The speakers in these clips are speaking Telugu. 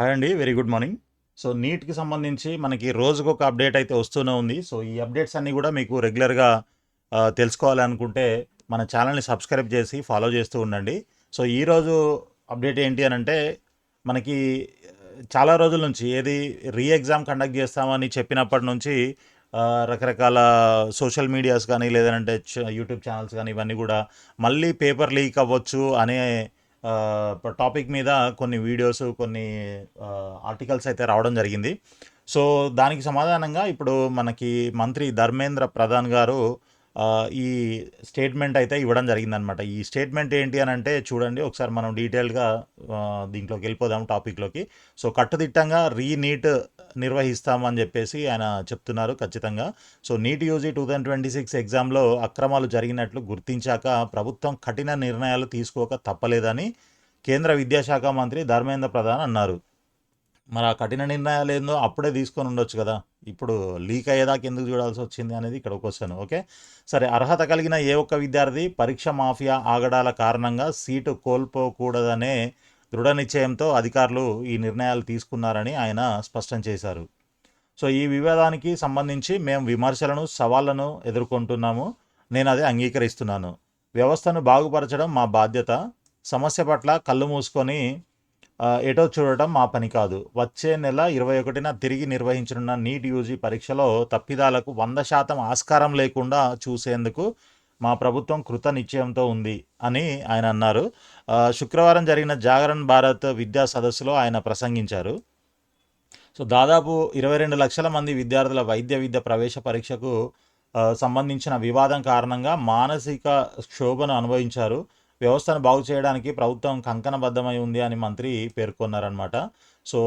హాయ్ అండి. Very good morning. సో, నీట్‌కి సంబంధించి మనకి రోజుకొక అప్డేట్ అయితే వస్తూనే ఉంది. సో, ఈ అప్డేట్స్ అన్నీ గూడా మీకు రెగ్యులర్‌గా తెలుసుకోవాలనుకుంటే మన ఛానల్‌ని సబ్స్క్రైబ్ చేసి ఫాలో చేస్తూ ఉండండి. సో, ఈరోజు అప్డేట్ ఏంటి అనంటే మనకి చాలా రోజుల నుంచి ఏది రీ ఎగ్జామ్ కండక్ట్ చేస్తామని చెప్పినప్పటి నుంచి రకరకాల సోషల్ మీడియాస్ కానీ లేదంటే యూట్యూబ్ ఛానల్స్ కానీ ఇవన్నీ గూడా మళ్ళీ పేపర్ లీక్ అవ్వచ్చు అనే టాపిక్ మీద కొన్ని వీడియోస్ కొన్ని ఆర్టికల్స్ అయితే రావడం జరిగింది. సో దానికి సమాధానంగా ఇప్పుడు మనకి మంత్రి ధర్మేంద్ర ప్రధాన్ గారు ఈ స్టేట్మెంట్ అయితే ఇవ్వడం జరిగిందనమాట. ఈ స్టేట్మెంట్ ఏంటి అని అంటే చూడండి ఒకసారి మనం డీటెయిల్గా దీంట్లోకి వెళ్ళిపోదాం టాపిక్లోకి. సో కట్టుదిట్టంగా నీట్ నిర్వహిస్తామని చెప్పేసి ఆయన చెప్తున్నారు ఖచ్చితంగా. సో నీట్ యూజీ 2026 ఎగ్జామ్లో అక్రమాలు జరిగినట్లు గుర్తించాక ప్రభుత్వం కఠిన నిర్ణయాలు తీసుకోక తప్పలేదని కేంద్ర విద్యాశాఖ మంత్రి ధర్మేంద్ర ప్రధాన్ అన్నారు. మరి ఆ కఠిన నిర్ణయాలు ఏందో అప్పుడే తీసుకొని ఉండొచ్చు కదా. ఇప్పుడు లీక్ అయ్యేదాకా ఎందుకు చూడాల్సి వచ్చింది అనేది ఇక్కడ క్వశ్చన్. ఓకే, సరే. అర్హత కలిగిన ఏ ఒక్క విద్యార్థి పరీక్ష మాఫియా ఆగడాల కారణంగా సీటు కోల్పోకూడదనే దృఢ నిశ్చయంతో అధికారులు ఈ నిర్ణయాలు తీసుకున్నారని ఆయన స్పష్టం చేశారు. సో ఈ వివాదానికి సంబంధించి మేము విమర్శలను సవాళ్లను ఎదుర్కొంటున్నాము. నేను అదే అంగీకరిస్తున్నాను. వ్యవస్థను బాగుపరచడం మా బాధ్యత. సమస్య పట్ల కళ్ళు మూసుకొని ఎటో చూడటం మా పని కాదు. వచ్చే నెల 21న తిరిగి నిర్వహించనున్న నీట్ యూజీ పరీక్షలో తప్పిదాలకు 100% ఆస్కారం లేకుండా చూసేందుకు మా ప్రభుత్వం కృత నిశ్చయంతో ఉంది అని ఆయన అన్నారు. శుక్రవారం జరిగిన జాగరణ్ భారత్ విద్యా సదస్సులో ఆయన ప్రసంగించారు. సో దాదాపు 22 లక్షల మంది విద్యార్థుల వైద్య విద్య ప్రవేశ పరీక్షకు సంబంధించిన వివాదం కారణంగా మానసిక క్షోభను అనుభవించారు. వ్యవస్థను బాగు చేయడానికి ప్రభుత్వం కంకణబద్ధమై ఉంది అని మంత్రి పేర్కొన్నారనమాట. సో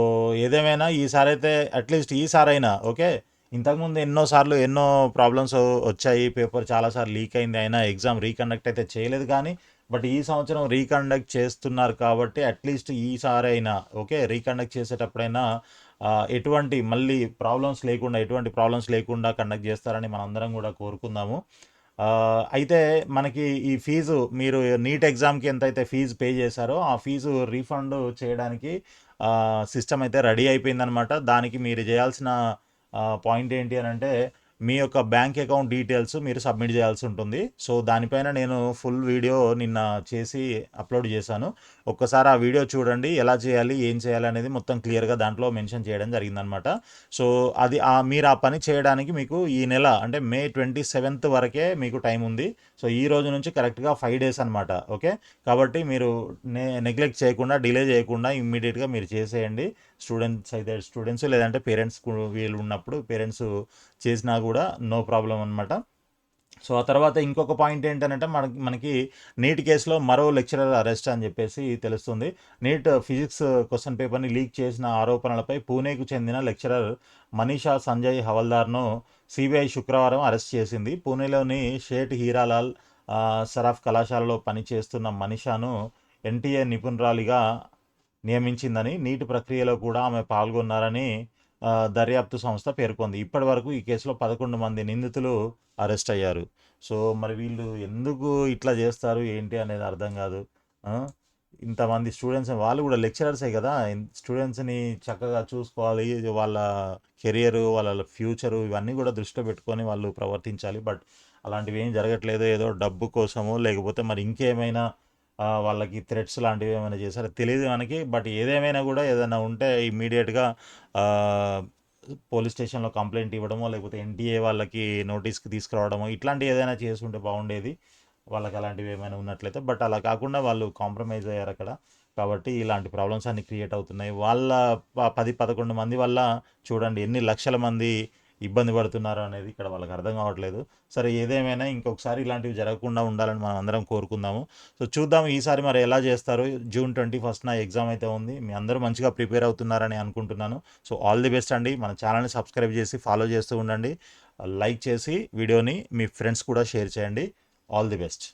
ఏదేమైనా ఈసారి అయితే అట్లీస్ట్ ఈసారైనా ఓకే. ఇంతకుముందు ఎన్నోసార్లు ఎన్నో ప్రాబ్లమ్స్ వచ్చాయి, పేపర్ చాలాసార్లు లీక్ అయింది, అయినా ఎగ్జామ్ రీకండక్ట్ అయితే చేయలేదు. కానీ బట్ ఈ సంవత్సరం రీకండక్ట్ చేస్తున్నారు కాబట్టి అట్లీస్ట్ ఈసారైనా ఓకే రీకండక్ట్ చేసేటప్పుడైనా ఎటువంటి ప్రాబ్లమ్స్ లేకుండా కండక్ట్ చేస్తారని మనందరం కూడా కోరుకుందాము. అయితే మనకి ఈ ఫీజు మీరు నీట్ ఎగ్జామ్కి ఎంతైతే ఫీజు పే చేశారో ఆ ఫీజు రీఫండ్ చేయడానికి సిస్టమ్ అయితే రెడీ అయిపోయిందనమాట. దానికి మీరు చేయాల్సిన పాయింట్ ఏంటి అని అంటే మీ యొక్క బ్యాంక్ అకౌంట్ డీటెయిల్స్ మీరు సబ్మిట్ చేయాల్సి ఉంటుంది. సో దానిపైన నేను ఫుల్ వీడియో నిన్న చేసి అప్లోడ్ చేశాను. ఒక్కసారి ఆ వీడియో చూడండి, ఎలా చేయాలి ఏం చేయాలి అనేది మొత్తం క్లియర్గా దాంట్లో మెన్షన్ చేయడం జరిగిందనమాట. సో అది మీరు ఆ పని చేయడానికి మీకు ఈ నెల అంటే మే 27th వరకే మీకు టైం ఉంది. సో ఈ రోజు నుంచి కరెక్ట్గా 5 days అనమాట. ఓకే, కాబట్టి మీరు నెగ్లెక్ట్ చేయకుండా డిలే చేయకుండా ఇమ్మీడియట్గా మీరు చేసేయండి. స్టూడెంట్స్ లేదంటే పేరెంట్స్ వీళ్ళు ఉన్నప్పుడు పేరెంట్స్ చేసినా కూడా నో ప్రాబ్లం అనమాట. సో ఆ తర్వాత ఇంకొక పాయింట్ ఏంటంటే మనకి నీట్ కేసులో మరో లెక్చరర్ అరెస్ట్ అని చెప్పేసి తెలుస్తుంది. నీట్ ఫిజిక్స్ క్వశ్చన్ పేపర్ని లీక్ చేసిన ఆరోపణలపై పూణేకు చెందిన లెక్చరర్ మనీషా సంజయ్ హవల్దార్ను సిబిఐ శుక్రవారం అరెస్ట్ చేసింది. పూణేలోని షేట్ హీరాలాల్ సరాఫ్ కళాశాలలో పనిచేస్తున్న మనీషాను ఎన్టీఏ నిపుణురాలిగా నియమించిందని, నీటి ప్రక్రియలో కూడా ఆమె పాల్గొన్నారని దర్యాప్తు సంస్థ పేర్కొంది. ఇప్పటి వరకు ఈ కేసులో 11 మంది నిందితులు అరెస్ట్ అయ్యారు. సో మరి వీళ్ళు ఎందుకు ఇట్లా చేస్తారు ఏంటి అనేది అర్థం కాదు. ఇంతమంది స్టూడెంట్స్ వాళ్ళు కూడా లెక్చరర్సే కదా, స్టూడెంట్స్ని చక్కగా చూసుకోవాలి, వాళ్ళ కెరియరు వాళ్ళ ఫ్యూచరు ఇవన్నీ కూడా దృష్టిలో పెట్టుకొని వాళ్ళు ప్రవర్తించాలి. బట్ అలాంటివి ఏం జరగట్లేదు. ఏదో డబ్బు కోసమో లేకపోతే మరి ఇంకేమైనా వాళ్ళకి థ్రెట్స్ లాంటివి ఏమైనా చేశారో తెలియదు మనకి. బట్ ఏదేమైనా కూడా ఏదైనా ఉంటే ఇమ్మీడియట్గా పోలీస్ స్టేషన్లో కంప్లైంట్ ఇవ్వడమో లేకపోతే ఎన్టీఏ వాళ్ళకి నోటీస్కి తీసుకురావడమో ఇట్లాంటివి ఏదైనా చేసుంటే బాగుండేది వాళ్ళకి అలాంటివి ఏమైనా ఉన్నట్లయితే. బట్ అలా కాకుండా వాళ్ళు కాంప్రమైజ్ అయ్యారు అక్కడ. కాబట్టి ఇలాంటి ప్రాబ్లమ్స్ అన్నీ క్రియేట్ అవుతున్నాయి. వాళ్ళ 10-11 మంది వల్ల చూడండి ఎన్ని లక్షల మంది ఇబ్బంది పడుతున్నారు అనేది ఇక్కడ వాళ్ళకి అర్థం కావట్లేదు. సరే ఏదేమైనా ఇంకొకసారి ఇలాంటివి జరగకుండా ఉండాలని మనం అందరం కోరుకుందాము. సో చూద్దాం ఈసారి మరి ఎలా చేస్తారు. June 21st ఎగ్జామ్ అయితే ఉంది. మీ అందరూ మంచిగా ప్రిపేర్ అవుతున్నారని అనుకుంటున్నాను. సో ఆల్ ది బెస్ట్ అండి. మన ఛానల్ని సబ్స్క్రైబ్ చేసి ఫాలో చేస్తూ ఉండండి. లైక్ చేసి వీడియోని మీ ఫ్రెండ్స్ కూడా షేర్ చేయండి. All the best.